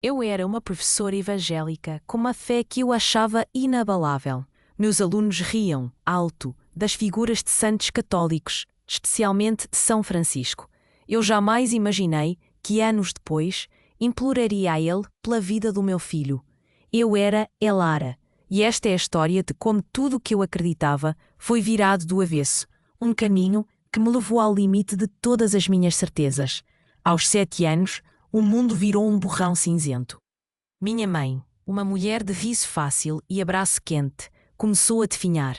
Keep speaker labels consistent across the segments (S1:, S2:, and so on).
S1: Eu era uma professora evangélica com uma fé que eu achava inabalável. Meus alunos riam, alto, das figuras de santos católicos, especialmente de São Francisco. Eu jamais imaginei que, anos depois, imploraria a ele pela vida do meu filho. Eu era Elara, e esta é a história de como tudo o que eu acreditava foi virado do avesso, um caminho que me levou ao limite de todas as minhas certezas. Aos 7 anos, o mundo virou um borrão cinzento. Minha mãe, uma mulher de riso fácil e abraço quente, começou a definhar.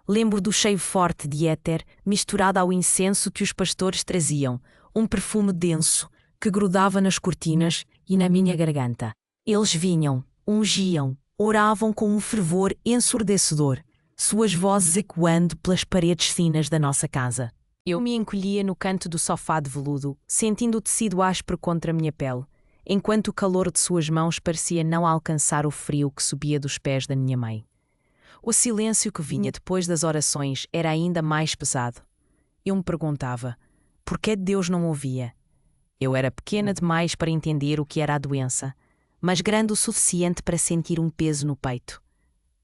S1: Lembro do cheiro forte de éter misturado ao incenso que os pastores traziam, um perfume denso que grudava nas cortinas e na minha garganta. Eles vinham, ungiam, oravam com um fervor ensurdecedor, suas vozes ecoando pelas paredes finas da nossa casa. Eu me encolhia no canto do sofá de veludo, sentindo o tecido áspero contra a minha pele, enquanto o calor de suas mãos parecia não alcançar o frio que subia dos pés da minha mãe. O silêncio que vinha depois das orações era ainda mais pesado. Eu me perguntava, por que Deus não ouvia? Eu era pequena demais para entender o que era a doença, mas grande o suficiente para sentir um peso no peito.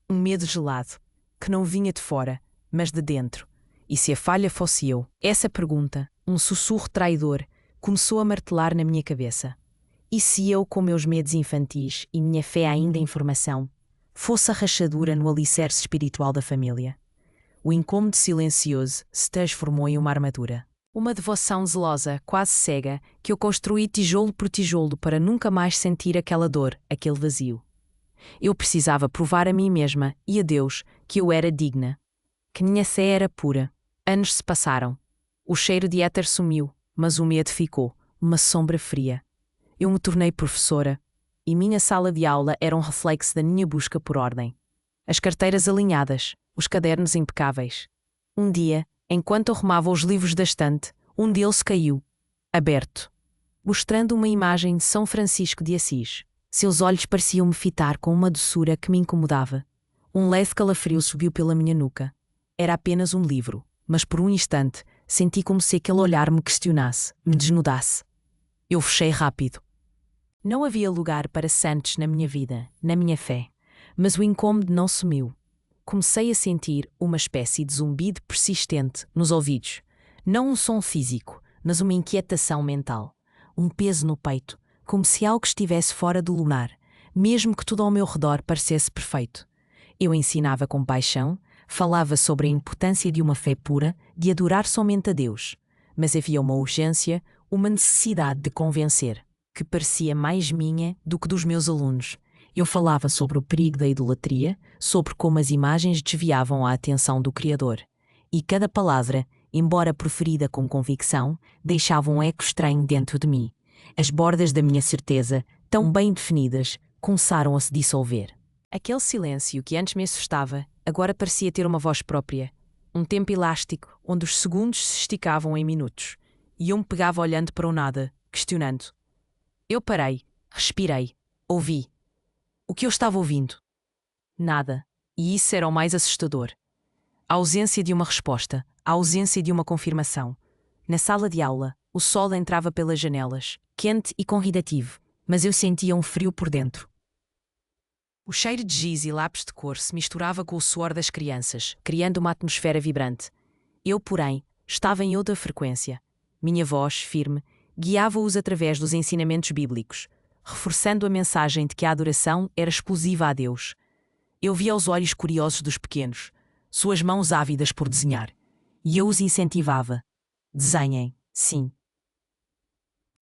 S1: Um medo gelado, que não vinha de fora, mas de dentro. E se a falha fosse eu? Essa pergunta, um sussurro traidor, começou a martelar na minha cabeça. E se eu, com meus medos infantis e minha fé ainda em formação, fosse a rachadura no alicerce espiritual da família? O incômodo silencioso se transformou em uma armadura. Uma devoção zelosa, quase cega, que eu construí tijolo por tijolo para nunca mais sentir aquela dor, aquele vazio. Eu precisava provar a mim mesma e a Deus que eu era digna, que minha fé era pura. Anos se passaram. O cheiro de éter sumiu, mas o medo ficou, uma sombra fria. Eu me tornei professora, e minha sala de aula era um reflexo da minha busca por ordem. As carteiras alinhadas, os cadernos impecáveis. Um dia, enquanto arrumava os livros da estante, um deles caiu, aberto, mostrando uma imagem de São Francisco de Assis. Seus olhos pareciam-me fitar com uma doçura que me incomodava. Um leve calafrio subiu pela minha nuca. Era apenas um livro, mas por um instante senti como se aquele olhar me questionasse, me desnudasse. Eu fechei rápido. Não havia lugar para santos na minha vida, na minha fé, mas o incômodo não sumiu. Comecei a sentir uma espécie de zumbido persistente nos ouvidos. Não um som físico, mas uma inquietação mental. Um peso no peito, como se algo estivesse fora do lugar, mesmo que tudo ao meu redor parecesse perfeito. Eu ensinava com paixão, falava sobre a importância de uma fé pura, de adorar somente a Deus. Mas havia uma urgência, uma necessidade de convencer, que parecia mais minha do que dos meus alunos. Eu falava sobre o perigo da idolatria, sobre como as imagens desviavam a atenção do Criador. E cada palavra, embora proferida com convicção, deixava um eco estranho dentro de mim. As bordas da minha certeza, tão bem definidas, começaram a se dissolver. Aquele silêncio que antes me assustava, agora parecia ter uma voz própria. Um tempo elástico, onde os segundos se esticavam em minutos. E eu me pegava olhando para o nada, questionando. Eu parei, respirei, ouvi. O que eu estava ouvindo? Nada. E isso era o mais assustador. A ausência de uma resposta, a ausência de uma confirmação. Na sala de aula, o sol entrava pelas janelas, quente e convidativo, mas eu sentia um frio por dentro. O cheiro de giz e lápis de cor se misturava com o suor das crianças, criando uma atmosfera vibrante. Eu, porém, estava em outra frequência. Minha voz, firme, guiava-os através dos ensinamentos bíblicos, reforçando a mensagem de que a adoração era exclusiva a Deus. Eu via os olhos curiosos dos pequenos, suas mãos ávidas por desenhar, e eu os incentivava. Desenhem, sim.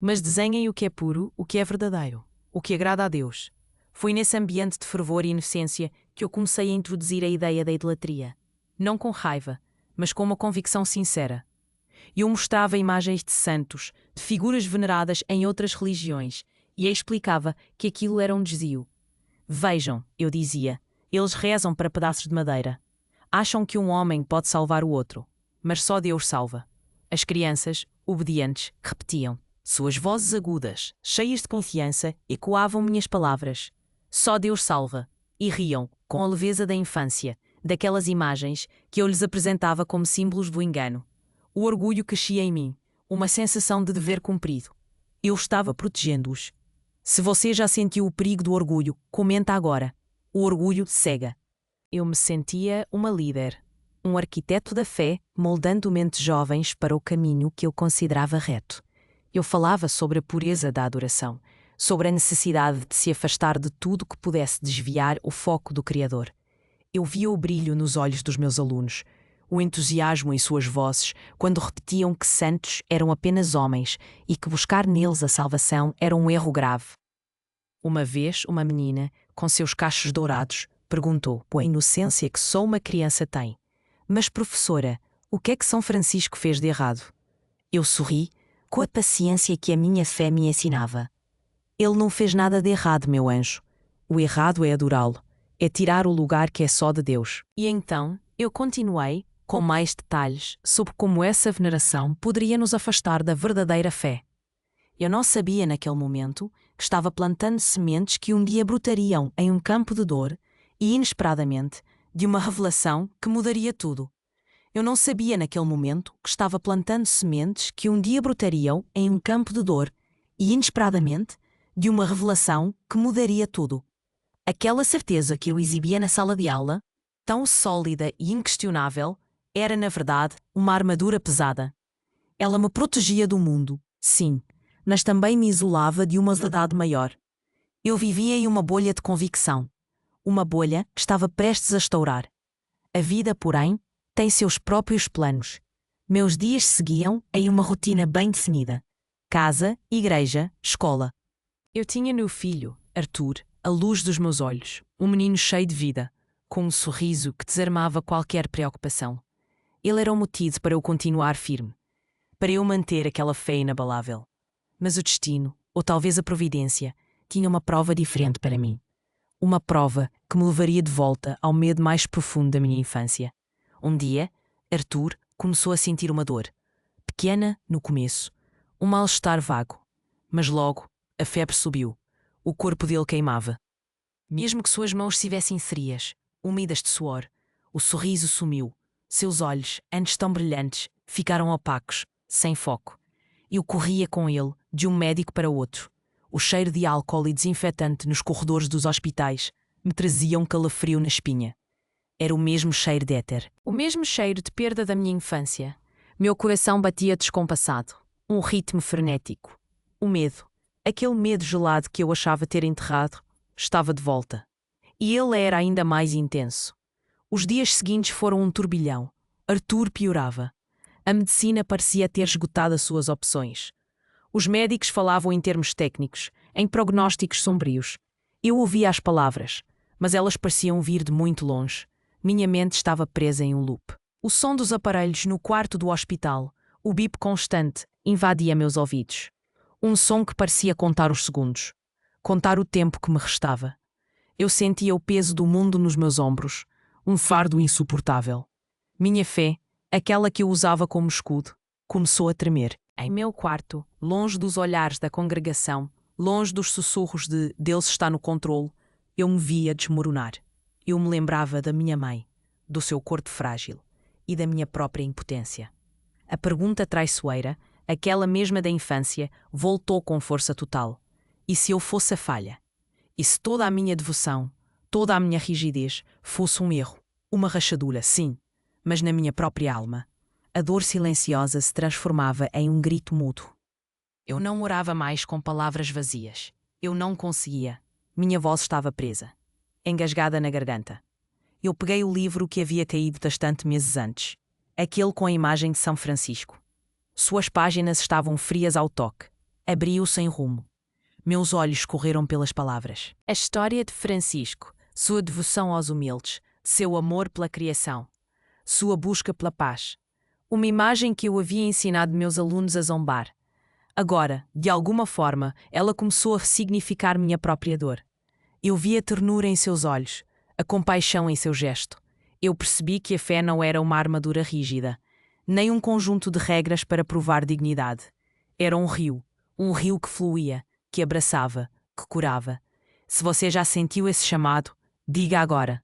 S1: Mas desenhem o que é puro, o que é verdadeiro, o que agrada a Deus. Foi nesse ambiente de fervor e inocência que eu comecei a introduzir a ideia da idolatria. Não com raiva, mas com uma convicção sincera. Eu mostrava imagens de santos, de figuras veneradas em outras religiões, e explicava que aquilo era um desvio. Vejam, eu dizia, eles rezam para pedaços de madeira. Acham que um homem pode salvar o outro, mas só Deus salva. As crianças, obedientes, repetiam. Suas vozes agudas, cheias de confiança, ecoavam minhas palavras. Só Deus salva. E riam, com a leveza da infância, daquelas imagens que eu lhes apresentava como símbolos do engano. O orgulho crescia em mim, uma sensação de dever cumprido. Eu estava protegendo-os. Se você já sentiu o perigo do orgulho, comenta agora. O orgulho cega. Eu me sentia uma líder, um arquiteto da fé, moldando mentes jovens para o caminho que eu considerava reto. Eu falava sobre a pureza da adoração, sobre a necessidade de se afastar de tudo que pudesse desviar o foco do Criador. Eu via o brilho nos olhos dos meus alunos, o entusiasmo em suas vozes quando repetiam que santos eram apenas homens e que buscar neles a salvação era um erro grave. Uma vez, uma menina, com seus cachos dourados, perguntou, com a inocência que só uma criança tem: "Mas, professora, o que é que São Francisco fez de errado?" Eu sorri, com a paciência que a minha fé me ensinava. "Ele não fez nada de errado, meu anjo. O errado é adorá-lo, é tirar o lugar que é só de Deus." E então, eu continuei, com mais detalhes, sobre como essa veneração poderia nos afastar da verdadeira fé. Eu não sabia naquele momento que estava plantando sementes que um dia brotariam em um campo de dor e, inesperadamente, de uma revelação que mudaria tudo. Eu não sabia naquele momento que estava plantando sementes que um dia brotariam em um campo de dor e, inesperadamente, de uma revelação que mudaria tudo. Aquela certeza que eu exibia na sala de aula, tão sólida e inquestionável, era, na verdade, uma armadura pesada. Ela me protegia do mundo, sim, mas também me isolava de uma verdade maior. Eu vivia em uma bolha de convicção, uma bolha que estava prestes a estourar. A vida, porém, tem seus próprios planos. Meus dias seguiam em uma rotina bem definida: casa, igreja, escola. Eu tinha no filho, Arthur, a luz dos meus olhos, um menino cheio de vida, com um sorriso que desarmava qualquer preocupação. Ele era o motivo para eu continuar firme, para eu manter aquela fé inabalável. Mas o destino, ou talvez a providência, tinha uma prova diferente para mim. Uma prova que me levaria de volta ao medo mais profundo da minha infância. Um dia, Arthur começou a sentir uma dor. Pequena, no começo. Um mal-estar vago. Mas logo, a febre subiu. O corpo dele queimava. Mesmo que suas mãos estivessem frias, úmidas de suor, o sorriso sumiu. Seus olhos, antes tão brilhantes, ficaram opacos, sem foco. Eu corria com ele, de um médico para outro. O cheiro de álcool e desinfetante nos corredores dos hospitais me trazia um calafrio na espinha. Era o mesmo cheiro de éter. O mesmo cheiro de perda da minha infância. Meu coração batia descompassado. Um ritmo frenético. O medo, aquele medo gelado que eu achava ter enterrado, estava de volta. E ele era ainda mais intenso. Os dias seguintes foram um turbilhão. Arthur piorava. A medicina parecia ter esgotado as suas opções. Os médicos falavam em termos técnicos, em prognósticos sombrios. Eu ouvia as palavras, mas elas pareciam vir de muito longe. Minha mente estava presa em um loop. O som dos aparelhos no quarto do hospital, o bip constante, invadia meus ouvidos. Um som que parecia contar os segundos, contar o tempo que me restava. Eu sentia o peso do mundo nos meus ombros, um fardo insuportável. Minha fé, aquela que eu usava como escudo, começou a tremer. Em meu quarto, longe dos olhares da congregação, longe dos sussurros de "Deus está no controle", eu me via desmoronar. Eu me lembrava da minha mãe, do seu corpo frágil e da minha própria impotência. A pergunta traiçoeira, aquela mesma da infância, voltou com força total. E se eu fosse a falha? E se toda a minha devoção, toda a minha rigidez, fosse um erro? Uma rachadura, sim, mas na minha própria alma. A dor silenciosa se transformava em um grito mudo. Eu não orava mais com palavras vazias. Eu não conseguia. Minha voz estava presa, engasgada na garganta. Eu peguei o livro que havia caído da estante meses antes, aquele com a imagem de São Francisco. Suas páginas estavam frias ao toque. Abri-o sem rumo. Meus olhos correram pelas palavras. A história de Francisco, sua devoção aos humildes, seu amor pela criação, sua busca pela paz. Uma imagem que eu havia ensinado meus alunos a zombar. Agora, de alguma forma, ela começou a significar minha própria dor. Eu vi a ternura em seus olhos, a compaixão em seu gesto. Eu percebi que a fé não era uma armadura rígida, nem um conjunto de regras para provar dignidade. Era um rio que fluía, que abraçava, que curava. Se você já sentiu esse chamado, diga agora.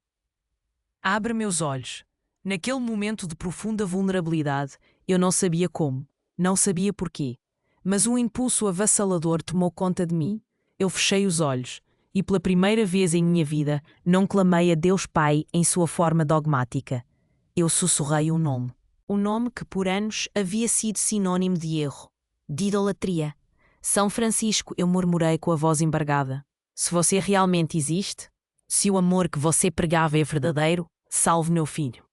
S1: Abre meus olhos. Naquele momento de profunda vulnerabilidade, eu não sabia como, não sabia porquê, mas um impulso avassalador tomou conta de mim. Eu fechei os olhos e, pela primeira vez em minha vida, não clamei a Deus Pai em sua forma dogmática. Eu sussurrei um nome. Um nome que por anos havia sido sinônimo de erro, de idolatria. São Francisco, eu murmurei com a voz embargada. Se você realmente existe, se o amor que você pregava é verdadeiro, salve meu filho.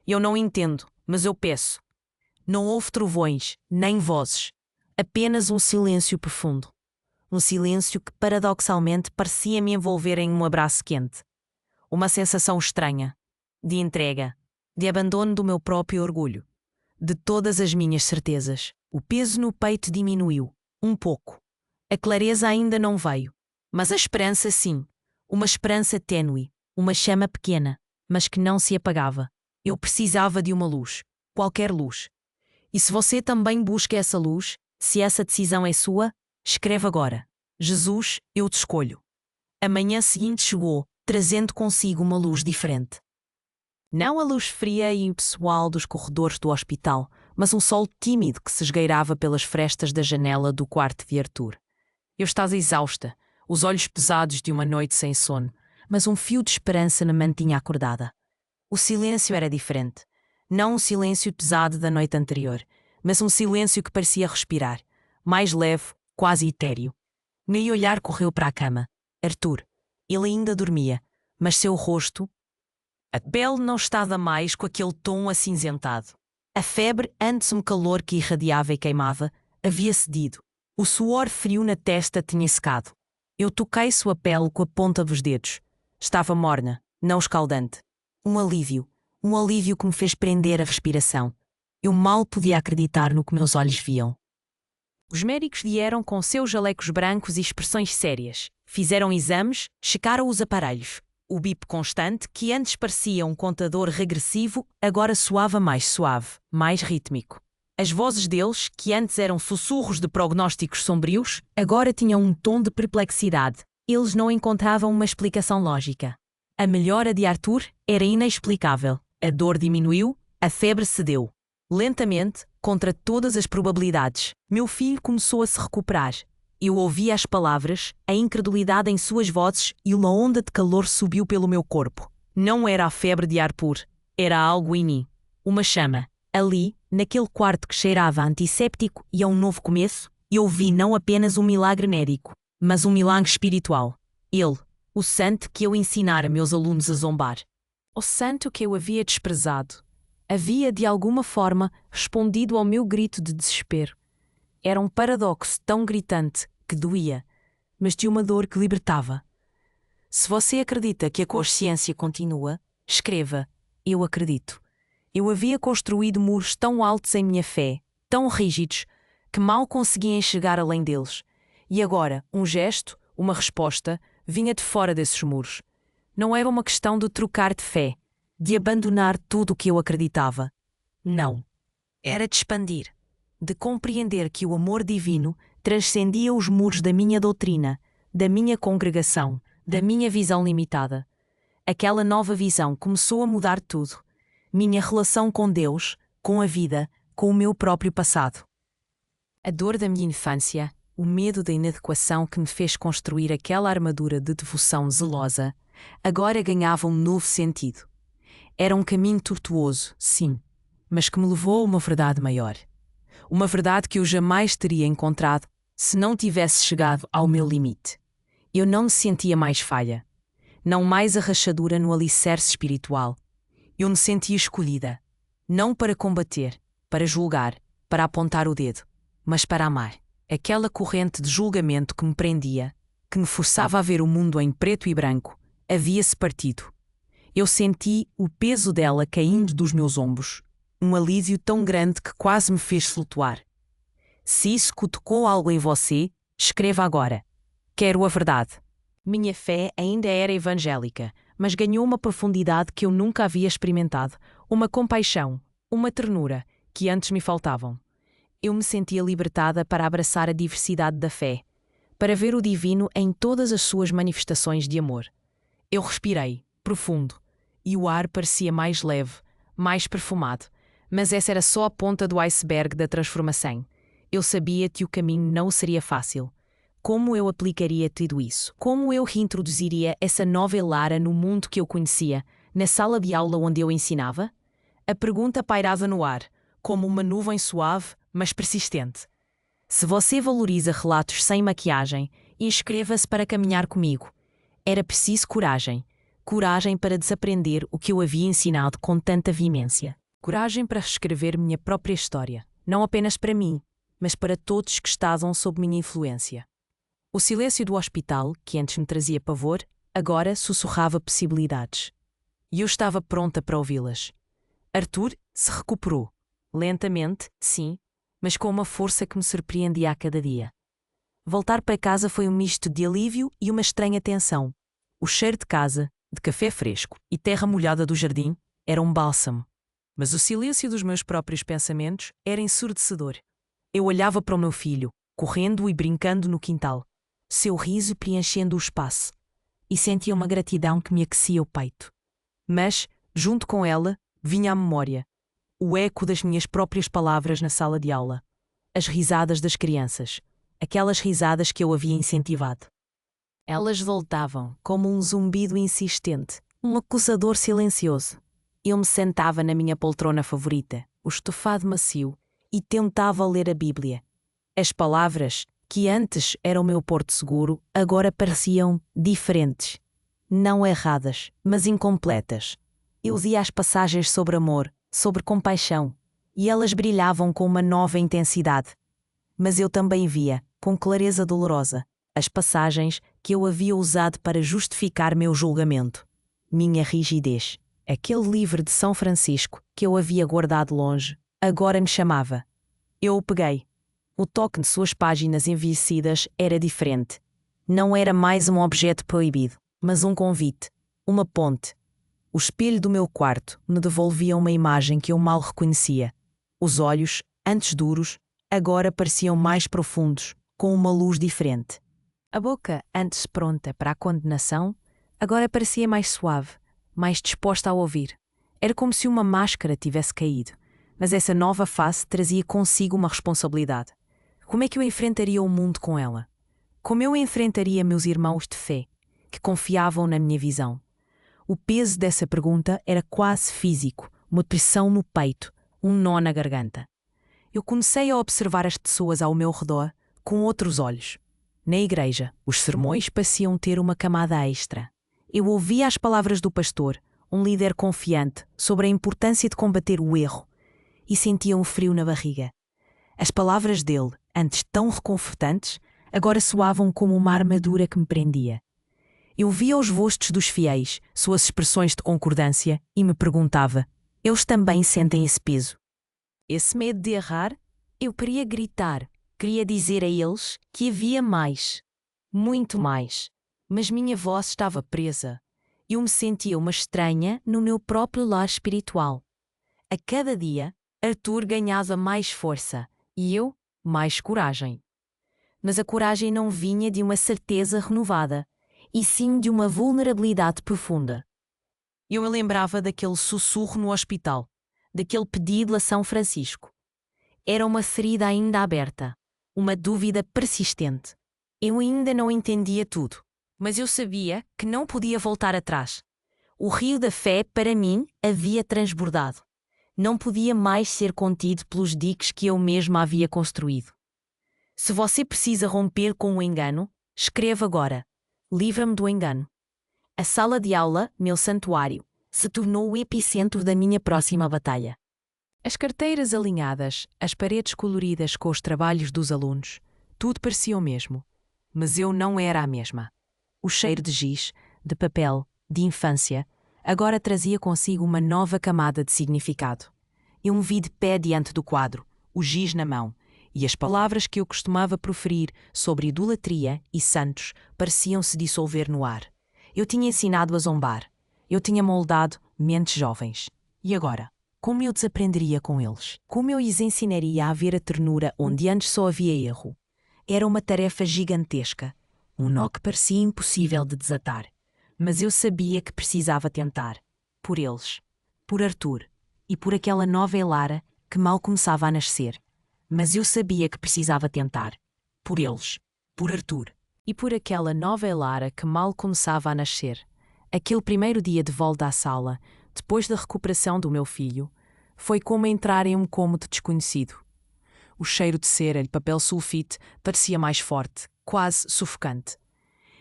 S1: Eu não entendo, mas eu peço. Não houve trovões, nem vozes. Apenas um silêncio profundo. Um silêncio que paradoxalmente parecia me envolver em um abraço quente. Uma sensação estranha, de entrega, de abandono do meu próprio orgulho, de todas as minhas certezas. O peso no peito diminuiu, um pouco. A clareza ainda não veio, mas a esperança sim. Uma esperança tênue, uma chama pequena, mas que não se apagava. Eu precisava de uma luz, qualquer luz. E se você também busca essa luz, se essa decisão é sua, escreve agora. Jesus, eu te escolho. A manhã seguinte chegou, trazendo consigo uma luz diferente. Não a luz fria e impessoal dos corredores do hospital, mas um sol tímido que se esgueirava pelas frestas da janela do quarto de Arthur. Eu estava exausta, os olhos pesados de uma noite sem sono, mas um fio de esperança me mantinha acordada. O silêncio era diferente. Não um silêncio pesado da noite anterior, mas um silêncio que parecia respirar, mais leve, quase etéreo. Meu olhar correu para a cama. Arthur. Ele ainda dormia, mas seu rosto... A pele não estava mais com aquele tom acinzentado. A febre, antes um calor que irradiava e queimava, havia cedido. O suor frio na testa tinha secado. Eu toquei sua pele com a ponta dos dedos. Estava morna, não escaldante. Um alívio que me fez prender a respiração. Eu mal podia acreditar no que meus olhos viam. Os médicos vieram com seus jalecos brancos e expressões sérias. Fizeram exames, checaram os aparelhos. O bip constante, que antes parecia um contador regressivo, agora soava mais suave, mais rítmico. As vozes deles, que antes eram sussurros de prognósticos sombrios, agora tinham um tom de perplexidade. Eles não encontravam uma explicação lógica. A melhora de Arthur era inexplicável. A dor diminuiu, a febre cedeu. Lentamente, contra todas as probabilidades, meu filho começou a se recuperar. Eu ouvia as palavras, a incredulidade em suas vozes e uma onda de calor subiu pelo meu corpo. Não era a febre de Arthur, era algo em mim. Uma chama. Ali, naquele quarto que cheirava a antisséptico e a um novo começo, eu vi não apenas um milagre médico, mas um milagre espiritual. Ele, o santo que eu ensinara meus alunos a zombar. O santo que eu havia desprezado. Havia, de alguma forma, respondido ao meu grito de desespero. Era um paradoxo tão gritante que doía, mas de uma dor que libertava. Se você acredita que a consciência continua, escreva: eu acredito. Eu havia construído muros tão altos em minha fé, tão rígidos, que mal conseguia enxergar além deles. E agora, um gesto, uma resposta, vinha de fora desses muros. Não era uma questão de trocar de fé, de abandonar tudo o que eu acreditava. Não. Era de expandir, de compreender que o amor divino transcendia os muros da minha doutrina, da minha congregação, da minha visão limitada. Aquela nova visão começou a mudar tudo. Minha relação com Deus, com a vida, com o meu próprio passado. A dor da minha infância, o medo da inadequação que me fez construir aquela armadura de devoção zelosa, agora ganhava um novo sentido. Era um caminho tortuoso, sim, mas que me levou a uma verdade maior. Uma verdade que eu jamais teria encontrado se não tivesse chegado ao meu limite. Eu não me sentia mais falha, não mais a rachadura no alicerce espiritual. Eu me sentia escolhida, não para combater, para julgar, para apontar o dedo, mas para amar. Aquela corrente de julgamento que me prendia, que me forçava a ver o mundo em preto e branco, havia-se partido. Eu senti o peso dela caindo dos meus ombros, um alívio tão grande que quase me fez flutuar. Se isso cutucou algo em você, escreva agora. Quero a verdade. Minha fé ainda era evangélica, mas ganhou uma profundidade que eu nunca havia experimentado, uma compaixão, uma ternura, que antes me faltavam. Eu me sentia libertada para abraçar a diversidade da fé, para ver o divino em todas as suas manifestações de amor. Eu respirei, profundo, e o ar parecia mais leve, mais perfumado, mas essa era só a ponta do iceberg da transformação. Eu sabia que o caminho não seria fácil. Como eu aplicaria tudo isso? Como eu reintroduziria essa nova Elara no mundo que eu conhecia, na sala de aula onde eu ensinava? A pergunta pairava no ar, como uma nuvem suave, mas persistente. Se você valoriza relatos sem maquiagem, inscreva-se para caminhar comigo. Era preciso coragem. Coragem para desaprender o que eu havia ensinado com tanta veemência. Coragem para reescrever minha própria história. Não apenas para mim, mas para todos que estavam sob minha influência. O silêncio do hospital, que antes me trazia pavor, agora sussurrava possibilidades. E eu estava pronta para ouvi-las. Arthur se recuperou. Lentamente, sim, mas com uma força que me surpreendia a cada dia. Voltar para casa foi um misto de alívio e uma estranha tensão. O cheiro de casa, de café fresco e terra molhada do jardim era um bálsamo. Mas o silêncio dos meus próprios pensamentos era ensurdecedor. Eu olhava para o meu filho, correndo e brincando no quintal, seu riso preenchendo o espaço, e sentia uma gratidão que me aquecia o peito. Mas, junto com ela, vinha a memória, o eco das minhas próprias palavras na sala de aula, as risadas das crianças, aquelas risadas que eu havia incentivado. Elas voltavam, como um zumbido insistente, um acusador silencioso. Eu me sentava na minha poltrona favorita, o estofado macio, e tentava ler a Bíblia. As palavras, que antes eram o meu porto seguro, agora pareciam diferentes. Não erradas, mas incompletas. Eu lia as passagens sobre amor, sobre compaixão, e elas brilhavam com uma nova intensidade. Mas eu também via, com clareza dolorosa, as passagens que eu havia usado para justificar meu julgamento. Minha rigidez. Aquele livro de São Francisco, que eu havia guardado longe, agora me chamava. Eu o peguei. O toque de suas páginas envelhecidas era diferente. Não era mais um objeto proibido, mas um convite, uma ponte. O espelho do meu quarto me devolvia uma imagem que eu mal reconhecia. Os olhos, antes duros, agora pareciam mais profundos, com uma luz diferente. A boca, antes pronta para a condenação, agora parecia mais suave, mais disposta a ouvir. Era como se uma máscara tivesse caído, mas essa nova face trazia consigo uma responsabilidade. Como é que eu enfrentaria o mundo com ela? Como eu enfrentaria meus irmãos de fé, que confiavam na minha visão? O peso dessa pergunta era quase físico, uma pressão no peito, um nó na garganta. Eu comecei a observar as pessoas ao meu redor com outros olhos. Na igreja, os sermões pareciam ter uma camada extra. Eu ouvia as palavras do pastor, um líder confiante, sobre a importância de combater o erro, e sentia um frio na barriga. As palavras dele, antes tão reconfortantes, agora soavam como uma armadura que me prendia. Eu via os rostos dos fiéis, suas expressões de concordância, e me perguntava: eles também sentem esse peso? Esse medo de errar? Eu queria gritar, queria dizer a eles que havia mais, muito mais, mas minha voz estava presa. Eu me sentia uma estranha no meu próprio lar espiritual. A cada dia, Arthur ganhava mais força e eu, mais coragem. Mas a coragem não vinha de uma certeza renovada, e sim de uma vulnerabilidade profunda. Eu me lembrava daquele sussurro no hospital, daquele pedido a São Francisco. Era uma ferida ainda aberta, uma dúvida persistente. Eu ainda não entendia tudo, mas eu sabia que não podia voltar atrás. O rio da fé, para mim, havia transbordado. Não podia mais ser contido pelos diques que eu mesma havia construído. Se você precisa romper com o engano, escreva agora. Livra-me do engano. A sala de aula, meu santuário, se tornou o epicentro da minha próxima batalha. As carteiras alinhadas, as paredes coloridas com os trabalhos dos alunos, tudo parecia o mesmo. Mas eu não era a mesma. O cheiro de giz, de papel, de infância, agora trazia consigo uma nova camada de significado. Eu me vi de pé diante do quadro, o giz na mão, e as palavras que eu costumava proferir sobre idolatria e santos pareciam se dissolver no ar. Eu tinha ensinado a zombar. Eu tinha moldado mentes jovens. E agora? Como eu desaprenderia com eles? Como eu lhes ensinaria a ver a ternura onde antes só havia erro? Era uma tarefa gigantesca, um nó que parecia impossível de desatar. Mas eu sabia que precisava tentar. Por eles, por Arthur e por aquela nova Elara que mal começava a nascer. Mas eu sabia que precisava tentar. Por eles. por Arthur. E por aquela nova Elara que mal começava a nascer. Aquele primeiro dia de volta à sala, depois da recuperação do meu filho, foi como entrar em um cômodo desconhecido. O cheiro de cera e papel sulfite parecia mais forte, quase sufocante.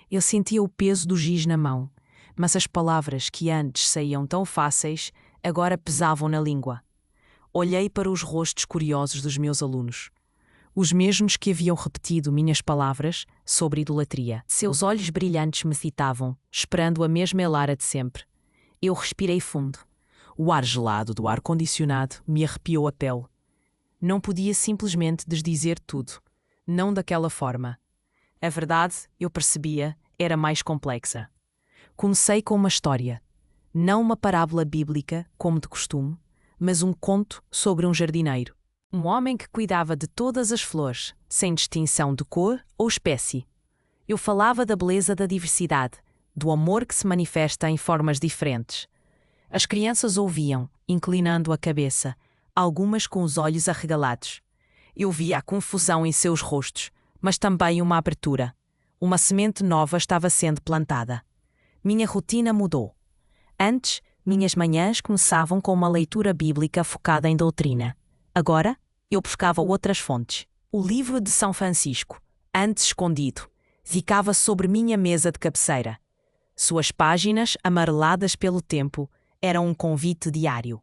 S1: Eu sentia o peso do giz na mão, mas as palavras que antes saíam tão fáceis agora pesavam na língua. Olhei para os rostos curiosos dos meus alunos. Os mesmos que haviam repetido minhas palavras sobre idolatria. Seus olhos brilhantes me citavam, esperando a mesma Elara de sempre. Eu respirei fundo. O ar gelado do ar-condicionado me arrepiou a pele. Não podia simplesmente desdizer tudo. Não daquela forma. A verdade, eu percebia, era mais complexa. Comecei com uma história. Não uma parábola bíblica, como de costume, mas um conto sobre um jardineiro. Um homem que cuidava de todas as flores, sem distinção de cor ou espécie. Eu falava da beleza da diversidade, do amor que se manifesta em formas diferentes. As crianças ouviam, inclinando a cabeça, algumas com os olhos arregalados. Eu via a confusão em seus rostos, mas também uma abertura. Uma semente nova estava sendo plantada. Minha rotina mudou. Antes, minhas manhãs começavam com uma leitura bíblica focada em doutrina. Agora, eu buscava outras fontes. O livro de São Francisco, antes escondido, ficava sobre minha mesa de cabeceira. Suas páginas, amareladas pelo tempo, eram um convite diário.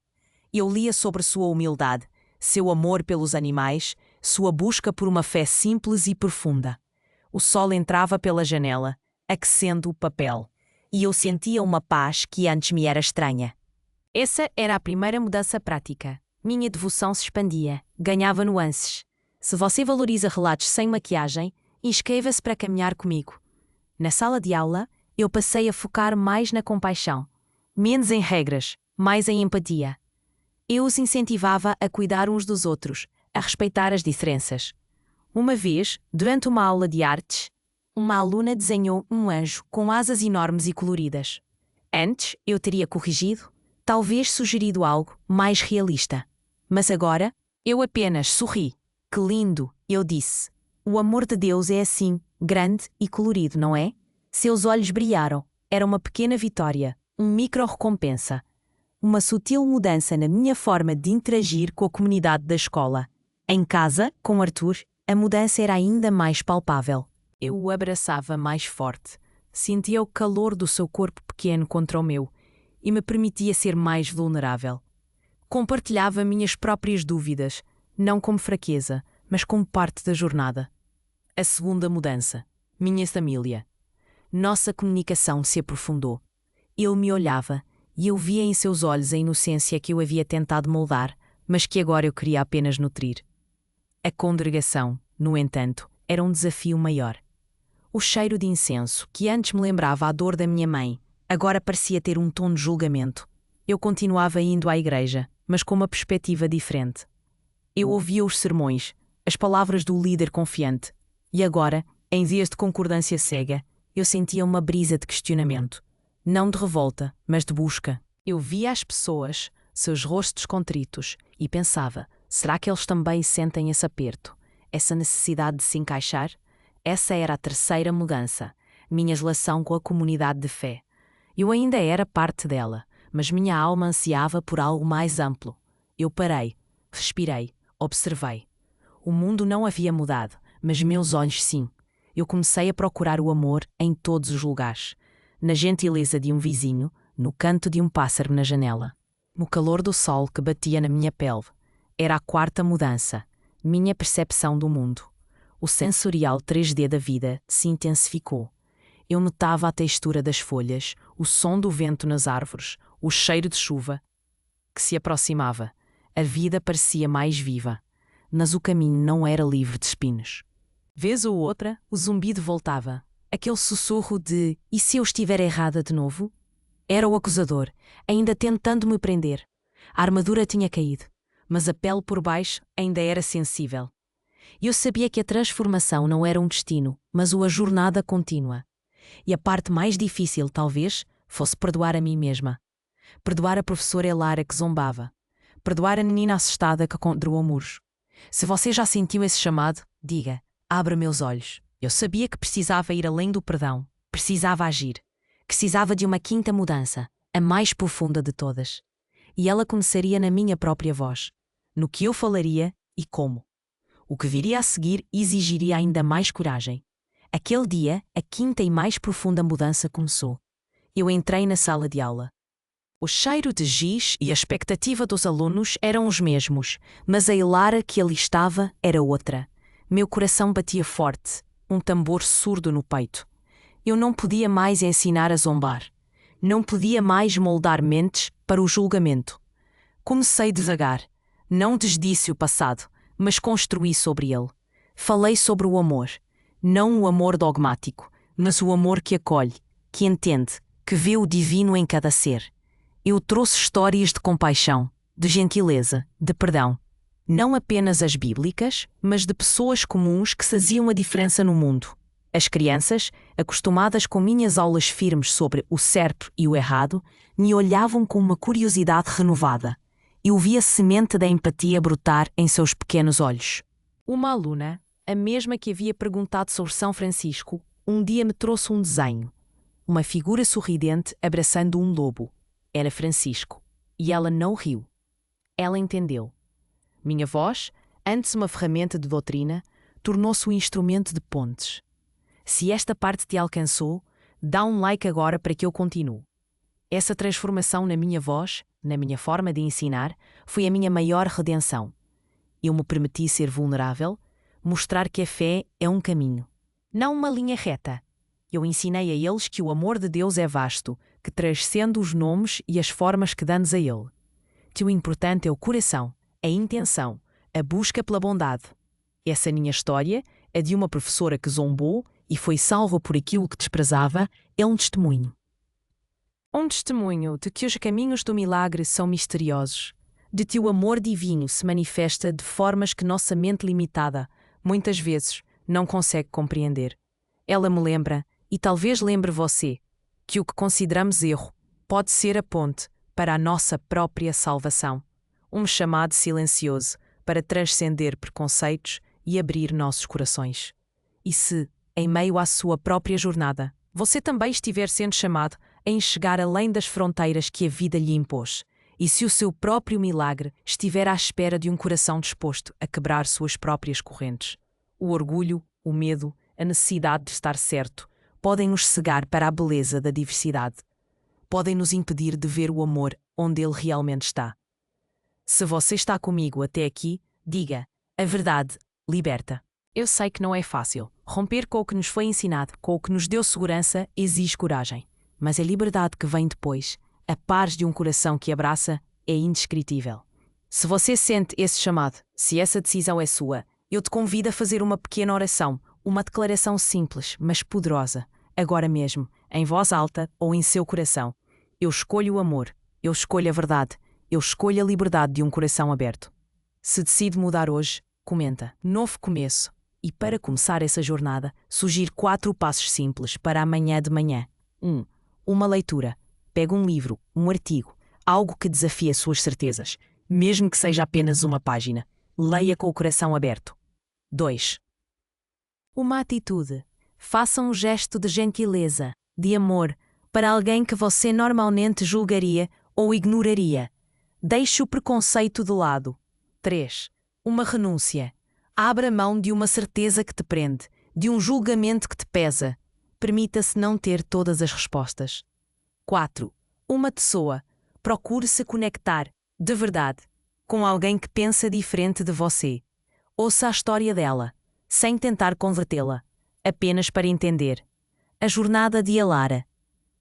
S1: Eu lia sobre sua humildade, seu amor pelos animais, sua busca por uma fé simples e profunda. O sol entrava pela janela, aquecendo o papel, e eu sentia uma paz que antes me era estranha. Essa era a primeira mudança prática. Minha devoção se expandia, ganhava nuances. Se você valoriza relatos sem maquiagem, inscreva-se para caminhar comigo. Na sala de aula, eu passei a focar mais na compaixão. Menos em regras, mais em empatia. Eu os incentivava a cuidar uns dos outros, a respeitar as diferenças. Uma vez, durante uma aula de artes, uma aluna desenhou um anjo com asas enormes e coloridas. Antes, eu teria corrigido, talvez sugerido algo mais realista. Mas agora, eu apenas sorri. Que lindo, eu disse. O amor de Deus é assim, grande e colorido, não é? Seus olhos brilharam. Era uma pequena vitória, micro-recompensa. Uma sutil mudança na minha forma de interagir com a comunidade da escola. Em casa, com Arthur, a mudança era ainda mais palpável. Eu o abraçava mais forte, sentia o calor do seu corpo pequeno contra o meu e me permitia ser mais vulnerável. Compartilhava minhas próprias dúvidas, não como fraqueza, mas como parte da jornada. A segunda mudança. Minha família. Nossa comunicação se aprofundou. Ele me olhava e eu via em seus olhos a inocência que eu havia tentado moldar, mas que agora eu queria apenas nutrir. A congregação, no entanto, era um desafio maior. O cheiro de incenso, que antes me lembrava a dor da minha mãe, agora parecia ter um tom de julgamento. Eu continuava indo à igreja, mas com uma perspectiva diferente. Eu ouvia os sermões, as palavras do líder confiante, e agora, em vez de concordância cega, eu sentia uma brisa de questionamento. Não de revolta, mas de busca. Eu via as pessoas, seus rostos contritos, e pensava, será que eles também sentem esse aperto, essa necessidade de se encaixar? Essa era a terceira mudança, minha relação com a comunidade de fé. Eu ainda era parte dela, mas minha alma ansiava por algo mais amplo. Eu parei, respirei, observei. O mundo não havia mudado, mas meus olhos sim. Eu comecei a procurar o amor em todos os lugares. Na gentileza de um vizinho, no canto de um pássaro na janela. No calor do sol que batia na minha pele. Era a quarta mudança, minha percepção do mundo. O sensorial 3D da vida se intensificou. Eu notava a textura das folhas, o som do vento nas árvores, o cheiro de chuva que se aproximava. A vida parecia mais viva, mas o caminho não era livre de espinhos. Vez ou outra, o zumbido voltava. Aquele sussurro de "e se eu estiver errada de novo?" Era o acusador, ainda tentando me prender. A armadura tinha caído, mas a pele por baixo ainda era sensível. Eu sabia que a transformação não era um destino, mas uma jornada contínua. E a parte mais difícil, talvez, fosse perdoar a mim mesma. Perdoar a professora Elara que zombava. Perdoar a menina assustada que controlou muros. Se você já sentiu esse chamado, diga, abra meus olhos. Eu sabia que precisava ir além do perdão, precisava agir, precisava de uma quinta mudança, a mais profunda de todas. E ela começaria na minha própria voz, no que eu falaria e como. O que viria a seguir exigiria ainda mais coragem. Aquele dia, a quinta e mais profunda mudança começou. Eu entrei na sala de aula. O cheiro de giz e a expectativa dos alunos eram os mesmos, mas a Elara que ali estava era outra. Meu coração batia forte, um tambor surdo no peito. Eu não podia mais ensinar a zombar. Não podia mais moldar mentes para o julgamento. Comecei devagar. Não desdisse o passado, mas construí sobre ele. Falei sobre o amor. Não o amor dogmático, mas o amor que acolhe, que entende, que vê o divino em cada ser. Eu trouxe histórias de compaixão, de gentileza, de perdão. Não apenas as bíblicas, mas de pessoas comuns que faziam a diferença no mundo. As crianças, acostumadas com minhas aulas firmes sobre o certo e o errado, me olhavam com uma curiosidade renovada. Eu via a semente da empatia brotar em seus pequenos olhos. Uma aluna, a mesma que havia perguntado sobre São Francisco, um dia me trouxe um desenho. Uma figura sorridente abraçando um lobo. Era Francisco. E ela não riu. Ela entendeu. Minha voz, antes uma ferramenta de doutrina, tornou-se um instrumento de pontes. Se esta parte te alcançou, dá um like agora para que eu continue. Essa transformação na minha voz, na minha forma de ensinar, foi a minha maior redenção. Eu me permiti ser vulnerável, mostrar que a fé é um caminho, não uma linha reta. Eu ensinei a eles que o amor de Deus é vasto, que transcende os nomes e as formas que damos a Ele. Que o importante é o coração, a intenção, a busca pela bondade. Essa minha história, a de uma professora que zombou e foi salva por aquilo que desprezava, é um testemunho. Um testemunho de que os caminhos do milagre são misteriosos, de que o amor divino se manifesta de formas que nossa mente limitada, muitas vezes, não consegue compreender. Ela me lembra, e talvez lembre você, que o que consideramos erro pode ser a ponte para a nossa própria salvação. Um chamado silencioso para transcender preconceitos e abrir nossos corações. E se, em meio à sua própria jornada, você também estiver sendo chamado a enxergar além das fronteiras que a vida lhe impôs, e se o seu próprio milagre estiver à espera de um coração disposto a quebrar suas próprias correntes, o orgulho, o medo, a necessidade de estar certo, podem nos cegar para a beleza da diversidade. Podem nos impedir de ver o amor onde ele realmente está. Se você está comigo até aqui, diga, a verdade liberta. Eu sei que não é fácil. Romper com o que nos foi ensinado, com o que nos deu segurança, exige coragem. Mas a liberdade que vem depois, a pares de um coração que abraça, é indescritível. Se você sente esse chamado, se essa decisão é sua, eu te convido a fazer uma pequena oração, uma declaração simples, mas poderosa, agora mesmo, em voz alta ou em seu coração. Eu escolho o amor, eu escolho a verdade, eu escolho a liberdade de um coração aberto. Se decide mudar hoje, comenta Novo Começo. E para começar essa jornada, sugiro 4 passos simples para amanhã de manhã. 1. Uma leitura. Pega um livro, um artigo, algo que desafie as suas certezas, mesmo que seja apenas uma página. Leia com o coração aberto. 2. Uma atitude. Faça um gesto de gentileza, de amor, para alguém que você normalmente julgaria ou ignoraria. Deixe o preconceito de lado. 3. Uma renúncia. Abra mão de uma certeza que te prende, de um julgamento que te pesa. Permita-se não ter todas as respostas. 4. Uma pessoa. Procure se conectar, de verdade, com alguém que pensa diferente de você. Ouça a história dela, sem tentar convertê-la, apenas para entender. A jornada de Elara.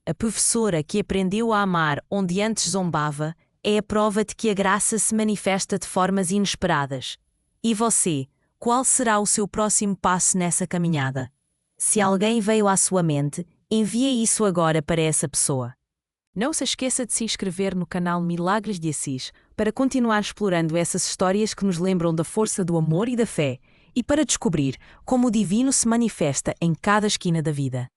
S1: A professora que aprendeu a amar onde antes zombava é a prova de que a graça se manifesta de formas inesperadas. E você, qual será o seu próximo passo nessa caminhada? Se alguém veio à sua mente, envie isso agora para essa pessoa. Não se esqueça de se inscrever no canal Milagres de Assis para continuar explorando essas histórias que nos lembram da força do amor e da fé e para descobrir como o divino se manifesta em cada esquina da vida.